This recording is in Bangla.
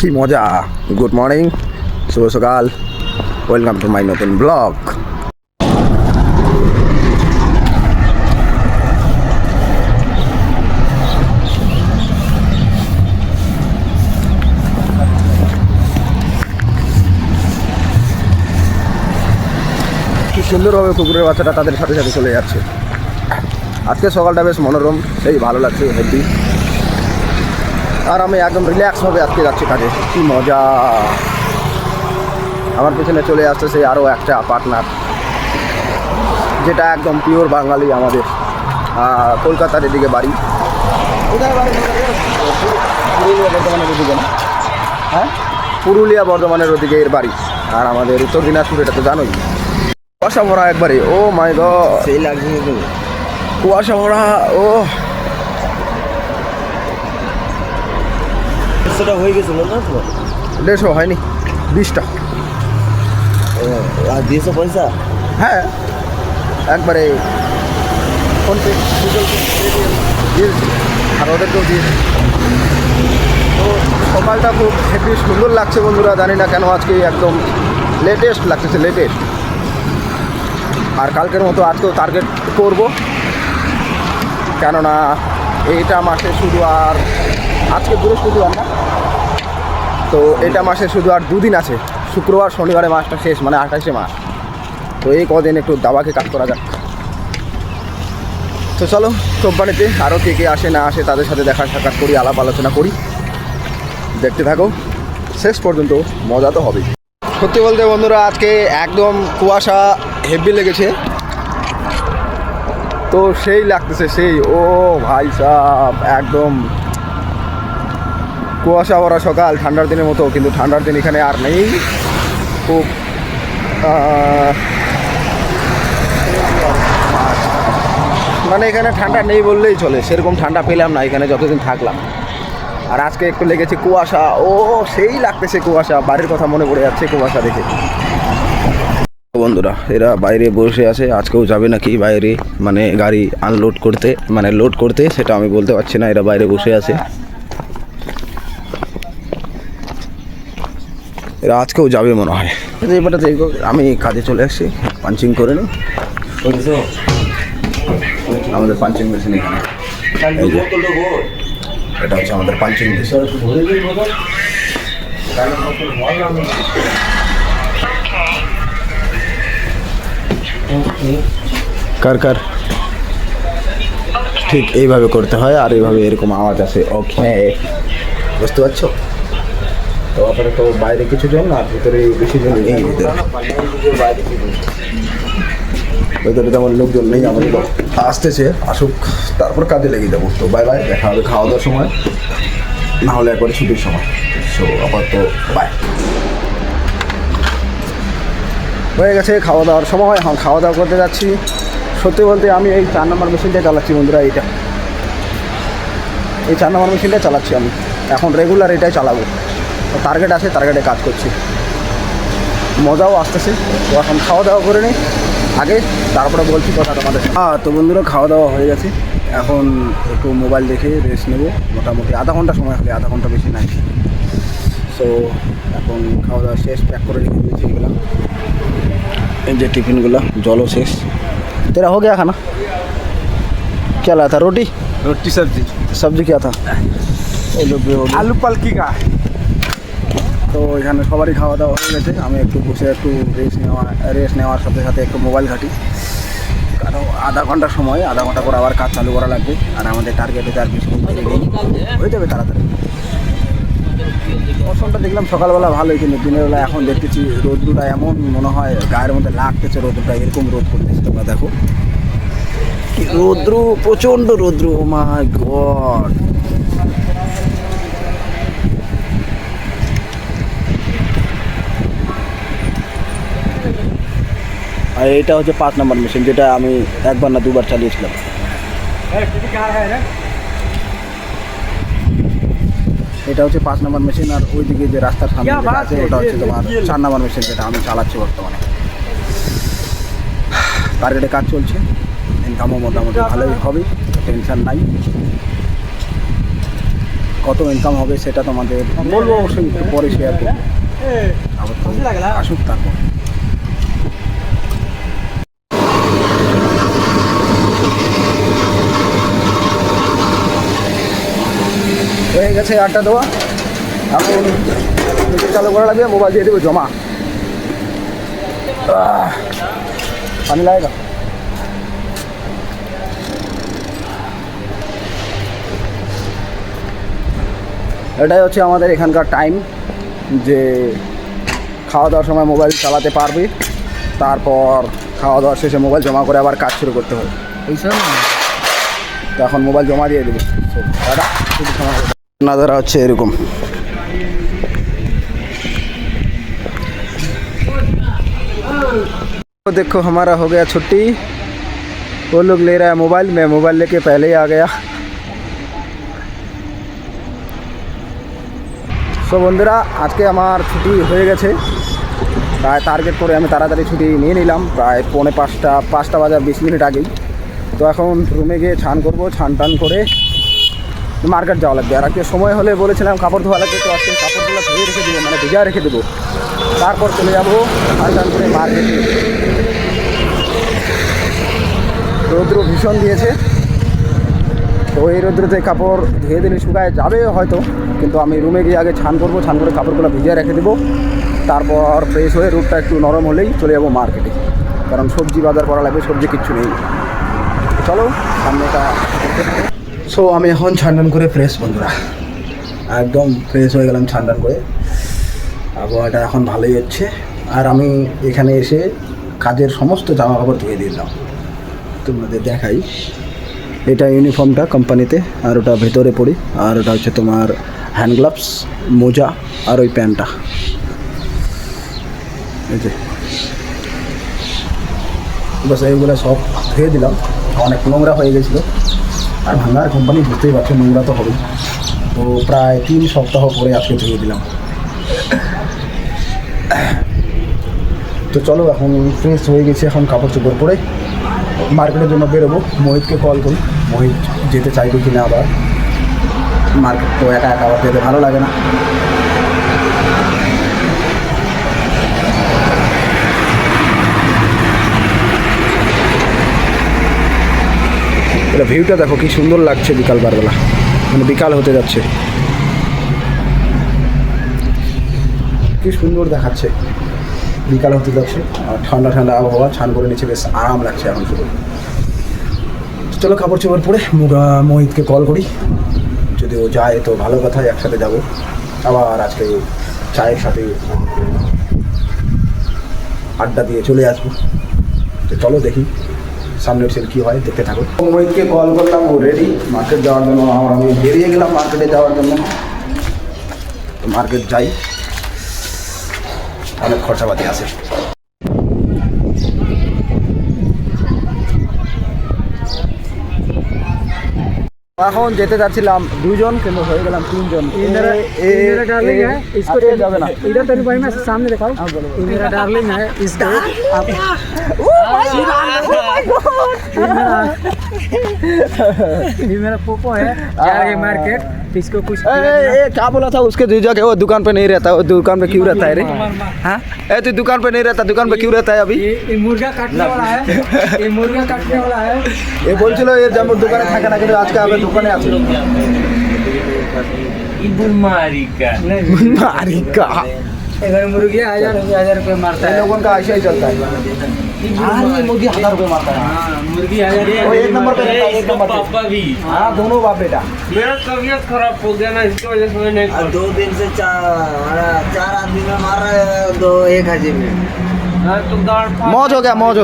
কি মজা। গুড মর্নিং, শুভ সকাল, ওয়েলকাম টু মাই নতুন ব্লগ। কি সুন্দরভাবে কুকুরের বাচ্চাটা তাদের সাথে সাথে চলে যাচ্ছে। আজকে সকালটা বেশ মনোরম, সেই ভালো লাগছে, হেভি। আর আমি একদম রিল্যাক্সভাবে আজকে যাচ্ছি কাজে। কি মজা। আমার পেছনে চলে আসছে সেই আরও একটা পার্টনার, যেটা একদম পিওর বাঙালি আমাদের। কলকাতার এদিকে বাড়ি। কোথায় বাড়ি? পুরুলিয়া বর্ধমানের ওদিকে না? হ্যাঁ, পুরুলিয়া বর্ধমানের ওদিকে এর বাড়ি। আর আমাদের উত্তর দিনাজপুর, এটা তো জানোই, কুয়াশা ভরা একবারে। ও মাই গড, সেই লাগছে কুয়াশা ভরা। ও হয়ে গেছিল না তো? 150 হয়নি, 20টা। আর দিয়েছো পয়সা? হ্যাঁ, একবারে ফোনপে, গুগল পে দিয়েছি, আর ওদেরকেও দিয়েছি। তো সকালটা খুব হেভি সুন্দর লাগছে বন্ধুরা। জানি না কেন আজকে একদম লেটেস্ট লাগতেছে, লেটেস্ট। আর কালকের মতো আজকেও টার্গেট করব, কেননা এইটা মাসে শুধু আর আজকে বৃহস্পতিবার না, তো এটা মাসে শুধু আর 2 দিন আছে, শুক্রবার শনিবারে মাসটা শেষ, মানে 28শে মাস। তো এই কদিন একটু দাবাকে কাজ করা যাক। তো চলো কোম্পানিতে আরও কে কে আসে না আসে তাদের সাথে দেখা সাক্ষাৎ করি, আলাপ আলোচনা করি। দেখতে থাকো, শেষ পর্যন্ত মজা তো হবেই। সত্যি বলতে বন্ধুরা, আজকে একদম কুয়াশা হেভি লেগেছে, তো সেই লাগতেছে সেই। ও ভাই সাহ, একদম কুয়াশা ভরা সকাল, ঠান্ডার দিনের মতো। কিন্তু ঠান্ডার দিন এখানে আর নেই। খুব মানে এখানে ঠান্ডা নেই বললেই চলে, সেরকম ঠান্ডা পেলাম না এখানে যতদিন থাকলাম। আর আজকে একটু লেগেছে কুয়াশা। ও সেই লাগতেছে কুয়াশা, বাড়ির কথা মনে পড়ে যাচ্ছে কুয়াশা দেখে। বন্ধুরা, এরা বাইরে বসে আছে, আজকেও যাবে নাকি বাইরে, মানে গাড়ি আনলোড করতে, মানে লোড করতে, সেটা আমি বলতে পারছি না। এরা বাইরে বসে আছে, এরা আজকেও যাবে মনে হয়। এবারে আমি কাজে চলে আসছি, পাঞ্চিং করে নিই। আমাদের পাঞ্চিং মেশিন এখানে, এই যে এটা হচ্ছে আমাদের পাঞ্চিং মেশিন। কার কার ঠিক এইভাবে করতে হয়, আর এইভাবে এরকম আওয়াজ আসে। ওকে, বুঝতে পারছো? তো আপনারা তো বাইরে কিছু জন, আর ভিতরে বেশি জন নেই। ভেতরে তেমন লোকজন নেই। আমাদের আসতেছে, আসুক, তারপর কাজে লেগে যাবো। তো বাই বাই, দেখা হবে খাওয়া দাওয়ার সময়, না হলে একবারে ছুটির সময়। সো আপাতত বাই। হয়ে গেছে খাওয়া দাওয়ার সময়, এখন খাওয়া দাওয়া করতে যাচ্ছি। সত্যি বলতে আমি এই 4 নম্বর মেশিনটা চালাচ্ছি বন্ধুরা। এই 4 নম্বর মেশিনটা চালাচ্ছি আমি এখন, রেগুলার এটাই চালাবো। টার্গেট আছে, টার্গেটে কাজ করছি, মজাও আসতেছে। তো এখন খাওয়া দাওয়া করে নিই আগে, তারপরে বলছি কথা তোমাদের। তো বন্ধুরা, খাওয়া দাওয়া হয়ে গেছে, এখন একটু মোবাইল দেখে রেস্ট নেবো। মোটামুটি আধা ঘন্টা সময় হবে, আধা ঘন্টা বেশি নাই। সো এখন খাওয়া দাওয়া শেষ, প্যাক করে রেখে দিয়েছি এগুলো, এই যে টিফিনগুলো। জলও শেষ। तेरा हो गया खाना? क्या लाया था? रोटी सब्जी सब्जी क्या था? आलू पालकी का। তো এখানে সবারই খাওয়া দাওয়া হয়ে গেছে। আমি একটু বসে একটু রেস্ট নেওয়ার সাথে সাথে একটু মোবাইল ঘাঁটি, কারণ আধা ঘন্টা সময়, আধা ঘন্টা পর আবার কাজ চালু করা লাগবে। আর আমাদের টার্গেটে 4-20 মিনিট হয়ে যাবে তাড়াতাড়ি। মৌসুমটা দেখলাম সকালবেলা ভালোই, কিন্তু দিনের বেলা এখন দেখতেছি রোদ্রুটা এমন মনে হয় গায়ের মধ্যে লাগতেছে। রোদ্রুটা এরকম রোদ করতেছে, তোমরা দেখো কি রৌদ্রু, প্রচণ্ড রৌদ্রু। ও মাই গড। আর এটা হচ্ছে 5 নম্বর মেশিন, যেটা আমি একবার না 2বার চালিয়েছিলাম। এটা হচ্ছে 5 নম্বর মেশিন। আর ওইদিকে যে রাস্তার সামনে আছে ওটা হচ্ছে তোমার 4 নম্বর মেশিন, যেটা আমি চালাচ্ছি বর্তমানে। টার্গেটে কাজ চলছে, ইনকামও মোটামুটি ভালোই হবে, টেনশন নাই। কত ইনকাম হবে সেটা তোমাদের বলবো, অবশ্যই একটু পরে শেয়ার করবো। আবার তো আসুক তারপর। হয়ে গেছে আটটা দেওয়া, এখন মিটার চালু করা লাগবে, মোবাইল দিয়ে দেবো জমা। পানি লাগেগা? এটাই হচ্ছে আমাদের এখানকার টাইম, যে খাওয়া দাওয়ার সময় মোবাইল চালাতে পারবে, তারপর খাওয়া দাওয়ার শেষে মোবাইল জমা করে আবার কাজ শুরু করতে হবে। তো এখন মোবাইল জমা দিয়ে দেবো। নাজারা হচ্ছে এরকম। देखो हमारा हो गया छुट्टी, वो लोग ले रहा है मोबाइल, मैं मोबाइल लेके पहले ही आ गया। সো বন্ধুরা, আজকে আমার ছুটি হয়ে গেছে, প্রায় টার্গেট করে আমি তাড়াতাড়ি ছুটি নিয়ে নিলাম, প্রায় 5:45 বাজার 20 মিনিট আগেই। তো এখন রুমে গিয়ে স্নান করবো, স্নান টান করে মার্কেট যাওয়া লাগবে। আর আজকে সময় হলে বলেছিলাম কাপড় ধোয়া লাগবে, তো আজকে কাপড়গুলো ধুয়ে রেখে দেবো, মানে ভিজা রেখে দেবো, তারপর চলে যাবো স্নান টান করে মার্কেটে। রৌদ্র ভীষণ দিয়েছে, তো এই রৌদ্রতে কাপড় ধুয়ে দিলে শুকায় যাবে হয়তো, কিন্তু আমি রুমে গিয়ে আগে স্নান করবো, স্নান করে কাপড়গুলো ভিজিয়ে রেখে দেবো, তারপর ফ্রেশ হয়ে রোদটা একটু নরম হলেই চলে যাবো মার্কেটে, কারণ সবজি বাজার করা লাগবে, সবজি কিচ্ছু নেই। চলো সামনেটা। সো আমি এখন স্নান করে ফ্রেশ বন্ধুরা, একদম ফ্রেশ হয়ে গেলাম স্নান করে। আবহাওয়াটা এখন ভালোই হচ্ছে, আর আমি এখানে এসে কাজের সমস্ত জামা কাপড় ধুয়ে দিলাম, তোমাদের দেখাই। এটা ইউনিফর্মটা কোম্পানিতে, আর ওটা ভেতরে পড়ি, আর ওটা হচ্ছে তোমার হ্যান্ড গ্লাভস, মোজা, আর ওই প্যান্টটা। এই যে বাস এইগুলো সব ধুয়ে দিলাম, অনেক নোংরা হয়ে গেছিলো, আর ভাঙার কোম্পানি বুঝতেই পারছো নোংরা তো হবেই। তো প্রায় 3 সপ্তাহ পরে আজকে ধুয়ে দিলাম। তো চলো এখন ফ্রেশ হয়ে গেছে, এখন কাপড় চোপড় পরে মার্কেটের জন্য বেরোবো। মোহিতকে কল করি, মোহিত যেতে চাইবে কিনা আবার মার্কেট, তো একা একা আবার যেতে ভালো লাগে না। এটা ভিউটা দেখো কি সুন্দর লাগছে বিকালবেলা, মানে বিকাল হতে যাচ্ছে, কি সুন্দর দেখাচ্ছে, বিকাল হতে যাচ্ছে, আর ঠান্ডা ঠান্ডা আবহাওয়া, স্নান করে নিচে বেশ আরাম লাগছে এখন শুধু। চলো কাপড় চোপড় পরে মোহিতকে কল করি, যদি ও যায় তো ভালো কথা, একসাথে যাব। আবার আজকে চায়ের সাথে আড্ডা দিয়ে চলে আসবো। তো চলো দেখি সামনের সেল কী হয়, দেখতে থাকো। মোহিতকে কল করলাম, ও রেডি মার্কেট যাওয়ার জন্য, আমি বেরিয়ে গেলাম মার্কেটে যাওয়ার জন্য। তো মার্কেট যাই, অনেক খরচাপাতি আছে। এখন যেতে যাচ্ছিলাম 2 জন, কিন্তু হয়ে গেলাম 3 জন। डार्लिंग है, इसको যাবে ना इधर तेरे भाई मैं सामने दिखाऊं। ये मेरा डार्लिंग है, इसको आप ये मेरा पोपो है, जा रहे मार्केट, इसको कुछ क्या बोला था उसके जीजा के, वो दुकान पे नहीं रहता, वो दुकान पे क्यों रहता है रे? हाँ तू दुकान पे नहीं रहता, दुकान पे क्यों रहता है अभी? ये मुर्गा काटने वाला है, ये मुर्गा काटने वाला है। ये বলছিল এর যেমন দোকানে থাকে না, কিন্তু আজকে আবার দোকানে আছে। मारिका मारिका इधर मुर्गी 1000 रुपये मारता इन है। लोगों का ऐसा ही चलता है। हाँ ये मुर्गी 1000 रुपये मारता है। हाँ, मुर्गी 1000 वो एक नंबर पे रहता है, एक नंबर पे। पापा भी। हाँ दोनों बाप बेटा। मेरा तबीयत खराब हो गया ना, इसकी वजह से मैं नहीं 2 दिन से 4 आदमी में मार रहा है, 1 हाजी में। तो दाढ़ मौज हो गया, मौज हो गया।